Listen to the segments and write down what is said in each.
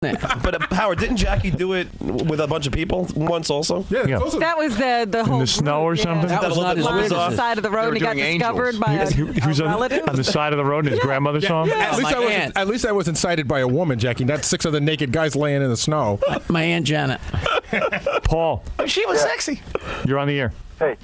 But Howard, didn't Jackie do it with a bunch of people once also? Yeah. That was the whole in the snow or something. Yeah. That was not his on the bizarre. side of the road. He got discovered by He was a relative. on the side of the road and his grandmother saw him. Yeah. At least I wasn't cited by a woman, Jackie. Not 6 other naked guys laying in the snow. My Aunt Janet. Paul, She was sexy. you're on the air. Hey,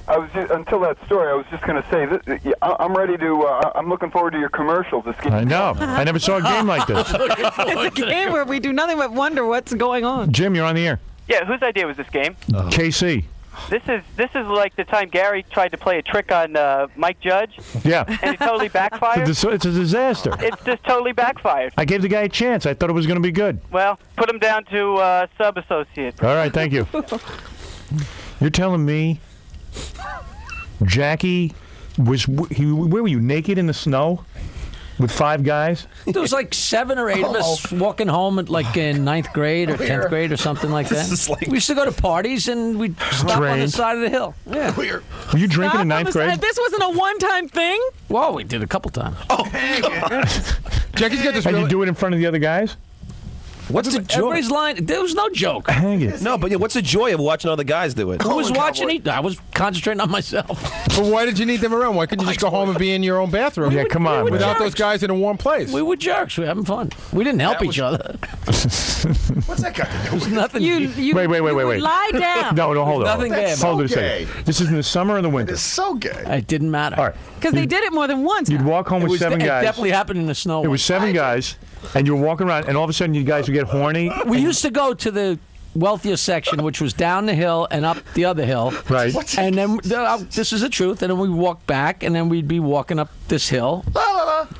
until that story, I was just going to say that I'm ready to. I'm looking forward to your commercials. I know. I never saw a game like this. It's a game where we do nothing but wonder what's going on. Jim, you're on the air. Yeah, whose idea was this game? KC. This is like the time Gary tried to play a trick on Mike Judge, Yeah. and it totally backfired. It's a disaster. It's just totally backfired. I gave the guy a chance. I thought it was going to be good. Well, put him down to sub-associate. All right, thank you. You're telling me Jackie where were you, naked in the snow with 5 guys? There was like 7 or 8 of us walking home in 9th grade or 10th grade or something like that. We used to go to parties and we'd stop on the side of the hill. Yeah. Were you drinking in 9th grade? This wasn't a one-time thing? Well, we did a couple times. Jackie's got this. And you do it in front of the other guys? What's the joy? Everybody's lying. There was no joke. Hang it. No, but what's the joy of watching other guys do it? Who was watching? I was concentrating on myself. But why did you need them around? Why couldn't you just go home and be in your own bathroom? Yeah, come on. Without those guys in a warm place. We were jerks. We were having fun. We didn't help each other. What's that got to do with it? Nothing. Wait. Lie down. No, hold on. Nothing bad. Hold it a so second. gay. This is in the summer or the winter? It's so gay. It didn't matter. All right. Because they did it more than once. You'd walk home with 7 It guys. definitely happened in the snow. It was 7 guys, and you were walking around, and all of a sudden you guys would get horny. We used to go to the wealthier section, which was down the hill and up the other hill. Right. And then, this is the truth, and then we walk back, and then we'd be walking up this hill,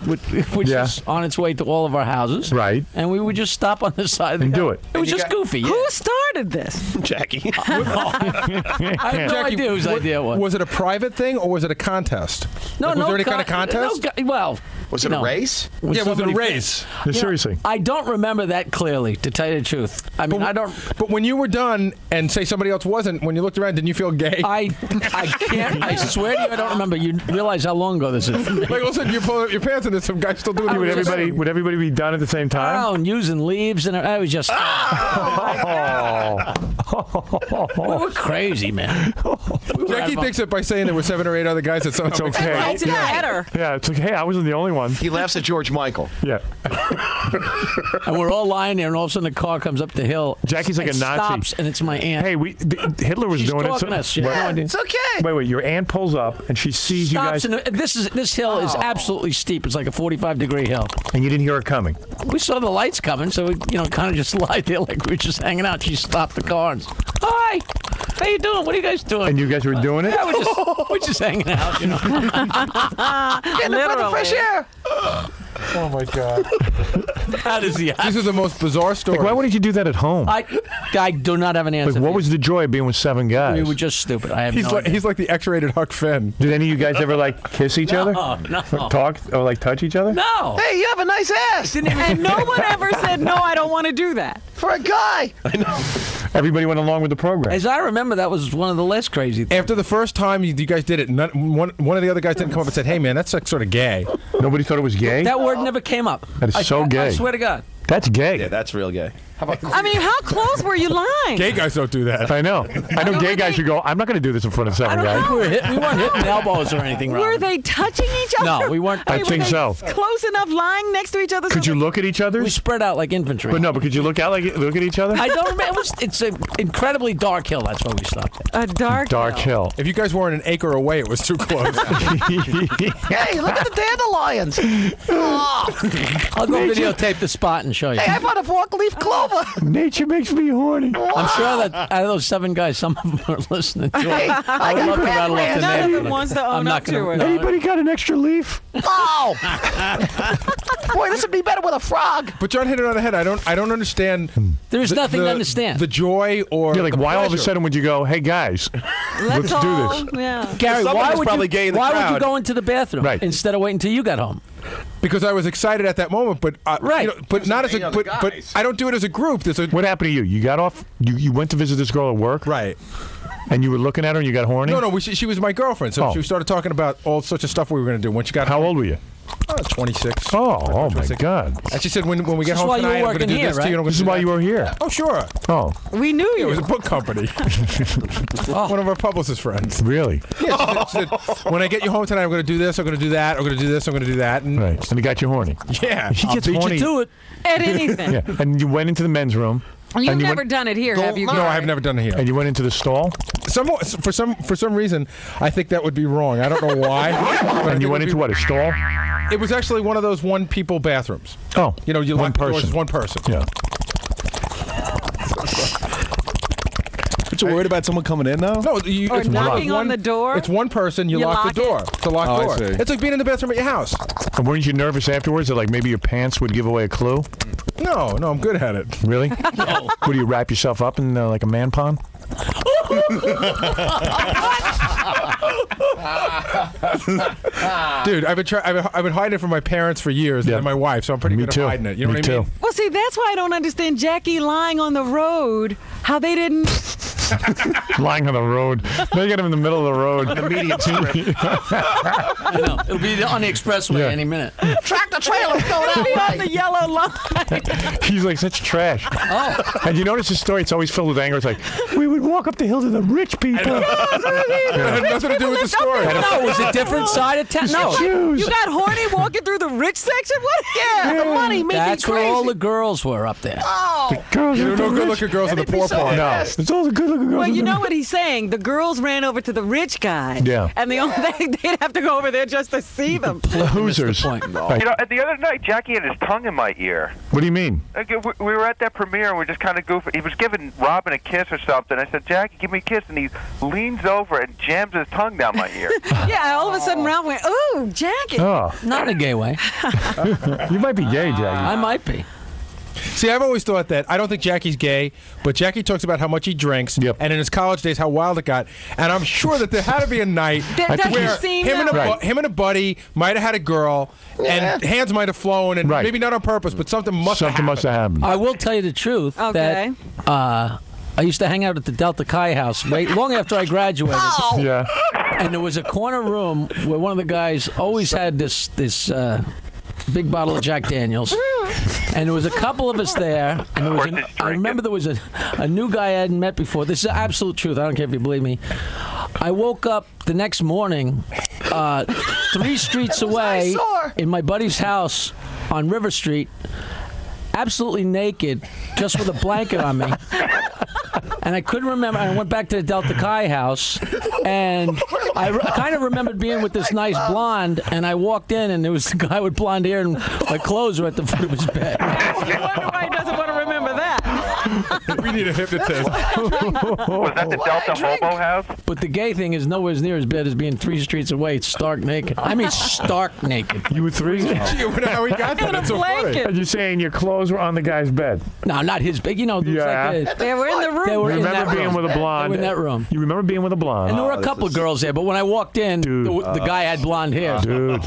which is on its way to all of our houses. Right. And we would just stop on the side of the And hill. do it. It was just goofy. Who started this? Jackie. I have no idea whose idea it was. Was it a private thing or was it a contest? No, was there any kind of contest? Was it a race? Was it a race? No, seriously. I don't remember that clearly, to tell you the truth. I mean, I don't. But when you were done and say somebody else wasn't, when you looked around, didn't you feel gay? I can't. I swear to you, I don't remember. You realize how long ago this is for me. Like all of a sudden you pull up your pants and there's some guy still doing it. Would everybody be done at the same time? Oh, and using leaves, and I was just. We were crazy, man. Jackie thinks that by saying there were 7 or 8 other guys, it's okay. It's better. Yeah, it's like, hey, I wasn't the only one. He laughs at George Michael. Yeah. And we're all lying there, and all of a sudden the car comes up the hill. Jackie's like a Nazi. Stops, and it's my aunt. Hey, Hitler was She's doing talking it. to us. She had no idea. It's okay. Wait, your aunt pulls up and she sees Stops, you guys. and this hill is absolutely steep. It's like a 45-degree hill. And you didn't hear her coming. We saw the lights coming, so we, kind of just lied there like we were just hanging out. She stopped the car and, hi, how you doing? What are you guys doing? And you guys were doing it? Yeah, we're just hanging out, Getting a breath of fresh air. Oh my God! How does he? These are the most bizarre stories. Like, why wouldn't you do that at home? I do not have an answer. Like, what was the joy of being with 7 guys? We were just stupid. I have no idea. He's like the X-rated Huck Finn. Did any of you guys ever kiss each other? No. Talk or touch each other? No. Hey, you have a nice ass. And no one ever said, no, I don't want to do that. For a guy. I know. Everybody went along with the program. As I remember, that was one of the less crazy things. After the first time you guys did it, one of the other guys didn't come up and said, "Hey, man, that's sort of gay." Nobody thought it was gay? That word never came up. That is so gay. I swear to God. That's gay. Yeah, that's real gay. I mean, how close were you lying? Gay guys don't do that. I know. I know gay guys who go, I'm not going to do this in front of 7 guys. We weren't hitting elbows or anything wrong. Were they touching each other? No, we weren't. I think so. Close enough lying next to each other? Could you look at each other? We spread out like infantry. But could you look at each other? I don't remember. It's an incredibly dark hill. That's where we stopped at. A dark hill. If you guys weren't an acre away, it was too close. Hey, look at the dandelions. Oh. I'll go videotape the spot and show you. Hey, I found a 4-leaf clover. Nature makes me horny. I'm sure that out of those 7 guys, some of them are listening to it. Hey, I would love to rattle off the None of name. them wants to own up to it. No. Anybody got an extra leaf? Oh. Boy, this would be better with a frog. But John hit it on the head. I don't understand. There's nothing to understand. The joy or Yeah, the why all of a pleasure. sudden would you go, hey guys, let's do this? Yeah. Gary, Someone why was would probably you gay in the why would you crowd. go into the bathroom instead of waiting until you got home? Because I was excited at that moment, but Right. but not as many a other but guys. I don't do it as a group. What happened to you? You got off, you went to visit this girl at work? Right. And you were looking at her and you got horny? No, she was my girlfriend, so Oh. she started talking about all sorts of stuff we were going to do when she got How home. old were you? 26. Oh my 26. God. And she said, when we get This is home why you tonight, were I'm going to working do here, this to you. right? and I'm gonna This is do why that. you were here. Oh, sure. Oh, We knew It you. was a book company. One of our publicist friends. really? Yeah, she said, when I get you home tonight, I'm going to do this, I'm going to do that, I'm going to do this, I'm going to do that. And Right. And he got you horny. yeah. He gets Beat horny. you to it. At anything. Yeah. And you went into the men's room. You've And you never went- done it here, have you? No, I have never done it here. And you went into the stall. For some reason, I think that would be wrong. I don't know why. but I And think you it went would into be- what, a stall? It was actually one of those one-people bathrooms. Oh. You know, you one lock the doors, person. it's one person. Yeah. But you're worried about someone coming in now? No, Or it's knocking one, on the door? It's one person. You You lock lock the door. it? It's a locked Oh, I door. see. It's like being in the bathroom at your house. And weren't you nervous afterwards that like maybe your pants would give away a clue? No, I'm good at it. Really? No. Would you wrap yourself up in like a man pond? Dude, I've been hiding it from my parents for years Yeah. and my wife, so I'm pretty Me good too. at hiding it. You know Me what I mean? too. Well, see, that's why I don't understand Jackie lying on the road. How they didn't. Lying on the road. They get him in the middle of the road. I know. It'll be on the expressway Yeah. any minute. Tractor trailer, go that Be on way. the yellow line. He's like such trash. Oh. And you notice his story, it's always filled with anger. It's like, we would walk up the hill to the rich people. It had nothing to do with the story. No, it was a different side of town. No, Shoes. You got horny walking through the rich section? What? Yeah, the money made that's me where crazy. all the girls were up there. Oh, Girls There are were no the rich. good-looking girls in the That'd be poor so part. No, Yes. it's all the good-looking girls. Well, in you the- know what he's saying. The girls ran over to the rich guy. Yeah. And the only thing, they'd have to go over there just to see them. Losers. Point. Right. You know, the other night, Jackie had his tongue in my ear. What do you mean? Like, we were at that premiere, and we're just kind of goofing. He was giving Robin a kiss or something. I said, Jackie, give me a kiss. And he leans over and jams his tongue down my ear. Yeah, all of a sudden Ralph went, ooh, Jackie. Oh, Not in a gay way. you might be gay, Jackie. I might be. See, I've always thought that. I don't think Jackie's gay, but Jackie talks about how much he drinks, Yep. and in his college days, how wild it got. And I'm sure that there had to be a night Does he where seem him and, that way? him and a buddy might have had a girl, and hands might have flown, and Right. maybe not on purpose, but something must have happened. happened. I will tell you the truth. Okay. That I used to hang out at the Delta Chi house long after I graduated. Yeah. And there was a corner room where one of the guys always had this big bottle of Jack Daniels. And there was a couple of us there. And there was I remember there was a new guy I hadn't met before. This is the absolute truth. I don't care if you believe me. I woke up the next morning 3 streets away in my buddy's house on River Street, absolutely naked, just with a blanket on me. And I couldn't remember. I went back to the Delta Chi house, and I kind of remembered being with this nice blonde. And I walked in, and there was a guy with blonde hair, and my clothes were at the foot of his bed. You wonder why he doesn't want to remember that. We need a hypnotist. Was that the Delta Hobo house? But the gay thing is nowhere near as bad as being 3 streets away. It's stark naked. I mean, stark naked. You were 3? Gee, I wonder how he got that. In a That's so funny. blanket. And you're saying your clothes were on the guy's bed? No, not his big. You know, there was like They were in the room. they were in Remember that being room. with a blonde? They were in that room. You remember being with a blonde? And there were a couple of girls there, but when I walked in, Dude. the guy had blonde hair. Dude.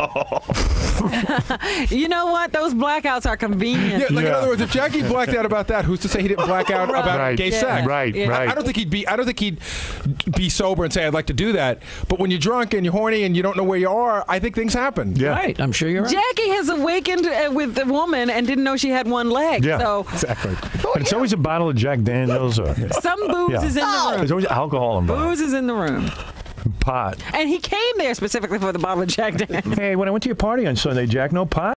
You know what? Those blackouts are convenient. Yeah, like in Yeah. other words, if Jackie blacked out about that, who's to say he didn't black out about Right. gay Yeah. sex? Right, Yeah. right. I don't think he'd be sober and say I'd like to do that. But when you're drunk and you're horny and you don't know where you are, I think things happen. Yeah. Right, I'm sure you're right. Jackie has awakened with the woman and didn't know she had one leg. Yeah. So Exactly. And it's always a bottle of Jack Daniels or some booze Yeah. is in the room. there's always alcohol involved. Booze is in the room. Pot. And he came there specifically for the bottle of Jack Daniels. Hey, when I went to your party on Sunday, Jack, no pot?